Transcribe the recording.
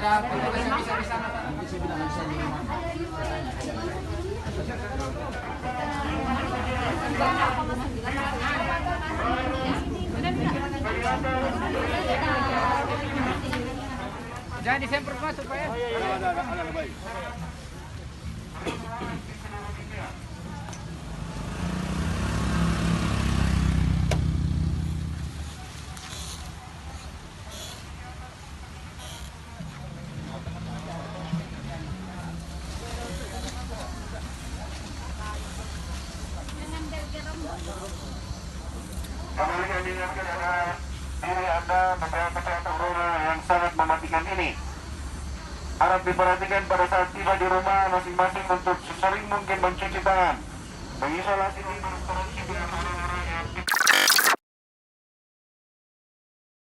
ada petugas yang bisa di sana, Pak. Nanti saya bilang bisa di rumah. Jangan disemprot masuk, Pak ya. Ada baik. Kembali kami ingatkan diri Anda menjaga kesehatan corona yang sangat mematikan ini. Harap diperhatikan pada saat tiba di rumah masing-masing untuk sesering mungkin mencuci tangan, mengisolasi diri,